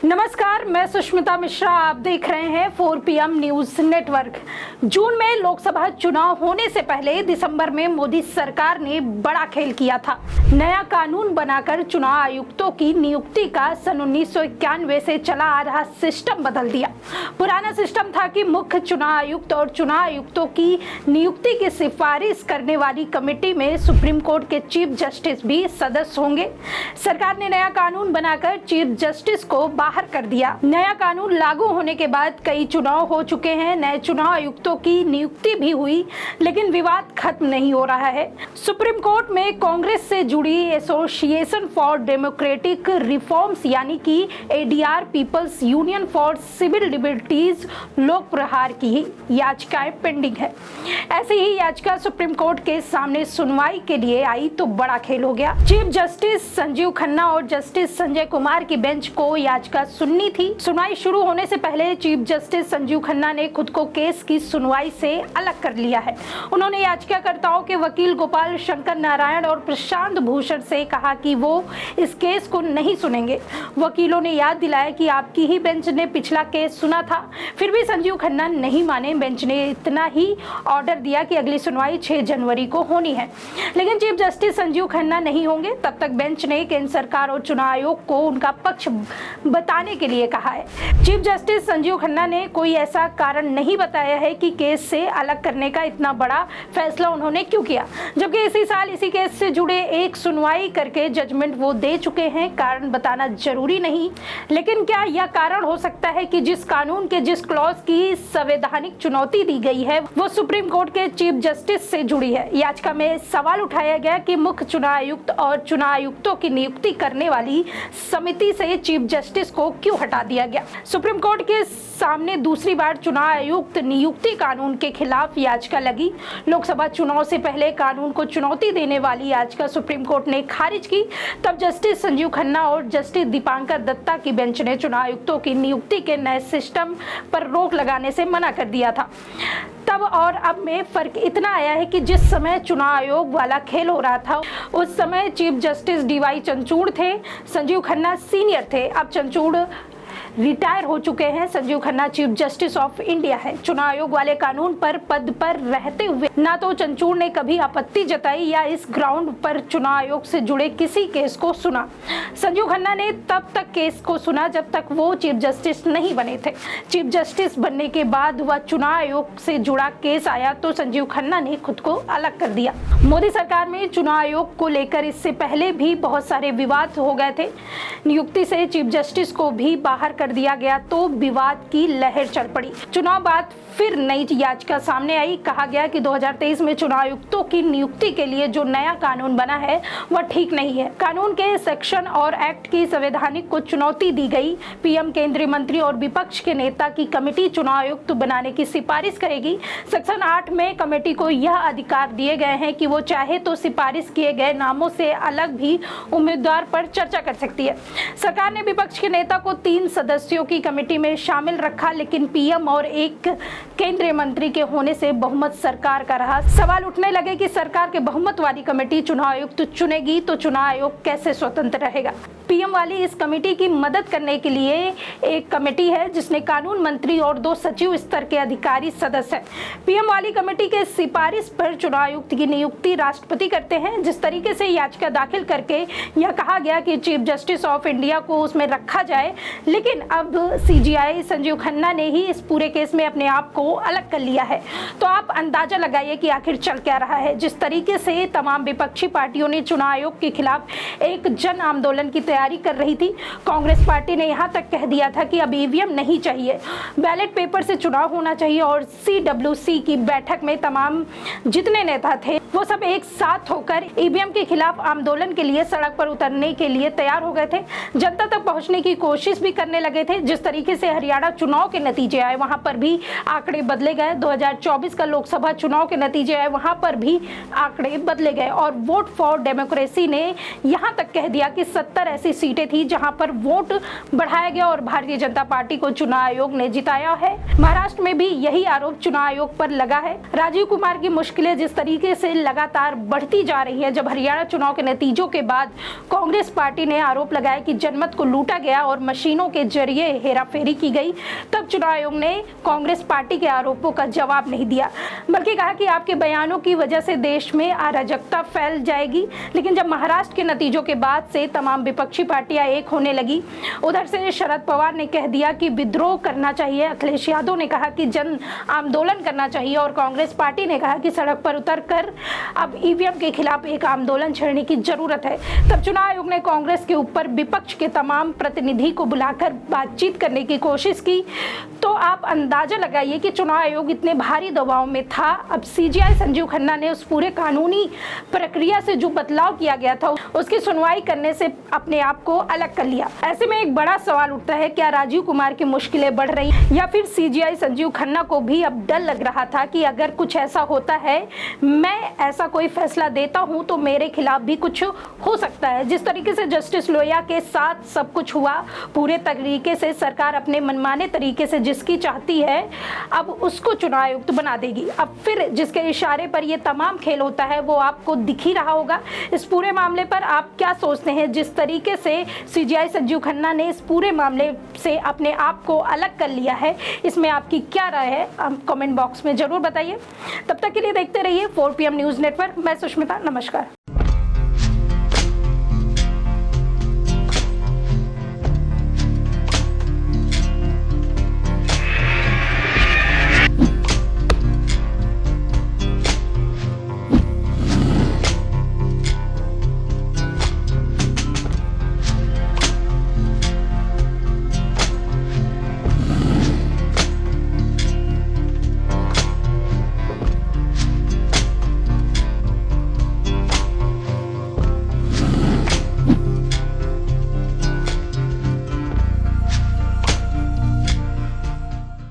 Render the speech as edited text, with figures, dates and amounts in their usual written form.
नमस्कार, मैं सुष्मिता मिश्रा। आप देख रहे हैं 4 PM न्यूज नेटवर्क। जून में लोकसभा चुनाव होने से पहले दिसंबर में मोदी सरकार ने बड़ा खेल किया था। नया कानून बनाकर चुनाव आयुक्तों की नियुक्ति का सन 1991 से चला आ रहा सिस्टम बदल दिया। पुराना सिस्टम था कि मुख्य चुनाव आयुक्त और चुनाव आयुक्तों की नियुक्ति की सिफारिश करने वाली कमेटी में सुप्रीम कोर्ट के चीफ जस्टिस भी सदस्य होंगे। सरकार ने नया कानून बनाकर चीफ जस्टिस को बाहर कर दिया। नया कानून लागू होने के बाद कई चुनाव हो चुके हैं, नए चुनाव आयुक्तों की नियुक्ति भी हुई, लेकिन विवाद खत्म नहीं हो रहा है। सुप्रीम कोर्ट में कांग्रेस से जुड़ी एसोसिएशन फॉर डेमोक्रेटिक रिफॉर्म्स यानी कि ADR people's union for civil liberties Lok Prahar की याचिकाएं पेंडिंग है। ऐसी ही याचिका सुप्रीम कोर्ट के सामने सुनवाई के लिए आई तो बड़ा खेल हो गया। चीफ जस्टिस संजीव खन्ना और जस्टिस संजय कुमार की बेंच को याचिका सुननी थी। सुनवाई शुरू होने से पहले चीफ जस्टिस संजीव खन्ना ने खुद को केस की सुनवाई से अलग कर लिया है। उन्होंने याचिकाकर्ताओं के वकील गोपाल शंकर नारायण और प्रशांत भूषण से कहा कि वो इस केस को नहीं सुनेंगे। वकीलों ने याद दिलाया कि आपकी ही बेंच ने पिछला केस सुना था, फिर भी संजीव खन्ना नहीं माने। बेंच ने इतना ही ऑर्डर दिया कि अगली सुनवाई 6 जनवरी को होनी है, लेकिन चीफ जस्टिस संजीव खन्ना नहीं होंगे। तब तक बेंच ने केंद्र सरकार और चुनाव आयोग को उनका पक्ष बताने के लिए कहा है। चीफ जस्टिस संजीव खन्ना ने कोई ऐसा कारण नहीं बताया है कि केस से अलग करने का इतना बड़ा फैसला उन्होंने क्यों किया, जबकि इसी साल इसी केस से जुड़े एक सुनवाई करके जजमेंट वो दे चुके हैं। कारण बताना जरूरी नहीं, लेकिन क्या यह कारण हो सकता है कि जिस कानून के जिस क्लॉज की संवैधानिक चुनौती दी गई है वो सुप्रीम कोर्ट के चीफ जस्टिस से जुड़ी है। याचिका में सवाल उठाया गया कि मुख्य चुनाव आयुक्त और चुनाव आयुक्तों की नियुक्ति करने वाली समिति से चीफ जस्टिस को क्यों हटा दिया गया। सुप्रीम कोर्ट के सामने दूसरी बार चुनाव आयुक्त नियुक्ति कानून के खिलाफ याचिका लगी। लोकसभा चुनाव से पहले कानून को चुनौती देने वाली याचिका सुप्रीम कोर्ट ने खारिज की। तब जस्टिस संजीव खन्ना और जस्टिस दीपांकर दत्ता की बेंच ने चुनाव आयुक्तों की नियुक्ति के नए सिस्टम पर रोक लगाने से मना कर दिया था। तब और अब में फर्क इतना आया है कि जिस समय चुनाव आयोग वाला खेल हो रहा था उस समय चीफ जस्टिस DY चंद्रचूड़ थे, संजीव खन्ना सीनियर थे। अब चंद्रचूड़ रिटायर हो चुके हैं, Sanjeev Khanna chief justice of India है। चुनाव आयोग वाले कानून पर पद पर रहते हुए ना तो चंद्रचूड़ ने कभी आपत्ति जताई या इस ग्राउंड पर चुनाव आयोग से जुड़े किसी केस को सुना। संजीव खन्ना ने तब तक केस को सुना जब तक वो चीफ जस्टिस नहीं बने थे। चीफ जस्टिस बनने के बाद वह चुनाव आयोग से जुड़ा केस आया तो संजीव खन्ना ने खुद को अलग कर दिया। मोदी सरकार में चुनाव आयोग को लेकर इससे पहले भी बहुत सारे विवाद हो गए थे। नियुक्ति से चीफ जस्टिस को भी बाहर कर दिया गया तो विवाद की लहर चल पड़ी। चुनाव बाद फिर नई याचिका सामने आई। कहा गया कि 2023 में चुनाव आयुक्तों की नियुक्ति के लिए जो नया कानून बना है वह ठीक नहीं है। कानून के सेक्शन और एक्ट की संवैधानिक को चुनौती दी गई। PM, केंद्रीय मंत्री और विपक्ष के नेता की कमेटी चुनाव आयुक्त बनाने की सिफारिश करेगी। सेक्शन 8 में कमेटी को यह अधिकार दिए गए हैं कि वो चाहे तो सिफारिश किए गए नामों से अलग भी उम्मीदवार पर चर्चा कर सकती है। सरकार ने विपक्ष के नेता को 3 सदस्यों की कमेटी में शामिल रखा, लेकिन PM और एक केंद्रीय मंत्री के होने से बहुमत सरकार का रहा। सवाल उठने लगे कि सरकार के बहुमत वाली कमेटी चुनाव आयुक्त चुनेगी तो चुनाव आयोग कैसे स्वतंत्र रहेगा। PM वाली इस कमेटी की मदद करने के लिए एक कमेटी है जिसने कानून मंत्री और 2 सचिव स्तर के अधिकारी सदस्य है। PM वाली कमेटी के सिफारिश पर चुनाव आयुक्त की नियुक्ति राष्ट्रपति करते हैं। जिस तरीके से याचिका दाखिल करके यह कहा गया कि चीफ जस्टिस ऑफ इंडिया को उसमें रखा जाए, लेकिन अब CJI संजीव खन्ना ने ही इस पूरे केस में अपने आप को अलग कर लिया है। तो आप अंदाजा लगाइए कि आखिर चल क्या रहा है। जिस तरीके से तमाम विपक्षी पार्टियों ने चुनाव आयोग के खिलाफ एक जन आंदोलन की तैयारी कर रही थी, कांग्रेस पार्टी ने यहां तक कह दिया था कि अब EVM नहीं चाहिए, बैलेट पेपर से चुनाव होना चाहिए। और CWC की बैठक में तमाम जितने नेता थे वो सब एक साथ होकर EVM के खिलाफ आंदोलन के लिए सड़क पर उतरने के लिए तैयार हो गए थे। जनता तक पहुंचने की कोशिश भी करने लगे थे। जिस तरीके से हरियाणा चुनाव के नतीजे आए वहां पर भी आंकड़े बदले गए। 2024 का लोकसभा चुनाव के नतीजे आए वहां पर भी आंकड़े बदले गए। और वोट फॉर डेमोक्रेसी ने यहां तक कह दिया कि 70 ऐसे ऐसी सीटें थी जहां पर वोट बढ़ाया गया और भारतीय जनता पार्टी को चुनाव आयोग ने जिताया है। महाराष्ट्र में भी यही आरोप चुनाव आयोग पर लगा है। राजीव कुमार की मुश्किलें जिस तरीके से लगातार बढ़ती जा रही है, जब हरियाणा चुनाव के नतीजों के बाद कांग्रेस पार्टी ने आरोप लगाया कि जनमत को लूटा गया और मशीनों के जरिए हेराफेरी की गई, तब चुनाव आयोग ने कांग्रेस पार्टी के आरोपों का जवाब नहीं दिया, बल्कि कहा कि आपके बयानों की वजह से देश में अराजकता फैल जाएगी। लेकिन जब महाराष्ट्र के नतीजों के बाद से तमाम विपक्षी पार्टियां एक होने लगी, उधर से शरद पवार ने कह दिया कि विद्रोह करना चाहिए, अखिलेश यादव ने कहा कि जन आंदोलन करना चाहिए और कांग्रेस पार्टी ने कहा कि सड़क पर उतरकर अब ईवीएम के खिलाफ एक आंदोलन छेड़ने की जरूरत है। तब चुनाव आयोग ने कांग्रेस के ऊपर विपक्ष के तमाम प्रतिनिधि को बुलाकर बातचीत करने की कोशिश की। तो आप अंदाजा लगाइए कि चुनाव आयोग इतने भारी दबाव में था। अब सीजीआई संजीव खन्ना ने उस पूरे कानूनी प्रक्रिया से जो बदलाव किया गया था उसकी सुनवाई करने से अपने आप को अलग कर लिया। ऐसे में एक बड़ा सवाल उठता है, क्या राजीव कुमार की मुश्किलें बढ़ रही या फिर सीजीआई संजीव खन्ना को भी अब डर लग रहा था कि अगर कुछ ऐसा होता है, मैं ऐसा कोई फैसला देता हूं तो मेरे खिलाफ भी कुछ हो सकता है। जिस तरीके से जस्टिस लोहिया के साथ सब कुछ हुआ, पूरे तरीके से सरकार अपने मनमाने तरीके से जिसकी चाहती है अब उसको चुनाव आयुक्त बना देगी। अब फिर जिसके इशारे पर ये तमाम खेल होता है वो आपको दिख ही रहा होगा। इस पूरे मामले पर आप क्या सोचते हैं? जिस तरीके से सीजीआई संजीव खन्ना ने इस पूरे मामले से अपने आप को अलग कर लिया है, इसमें आपकी क्या राय है? आप कमेंट बॉक्स में जरूर बताइए। तब तक के लिए देखते रहिए 4 PM न्यूज़ नेटवर्क। मैं सुष्मिता, नमस्कार।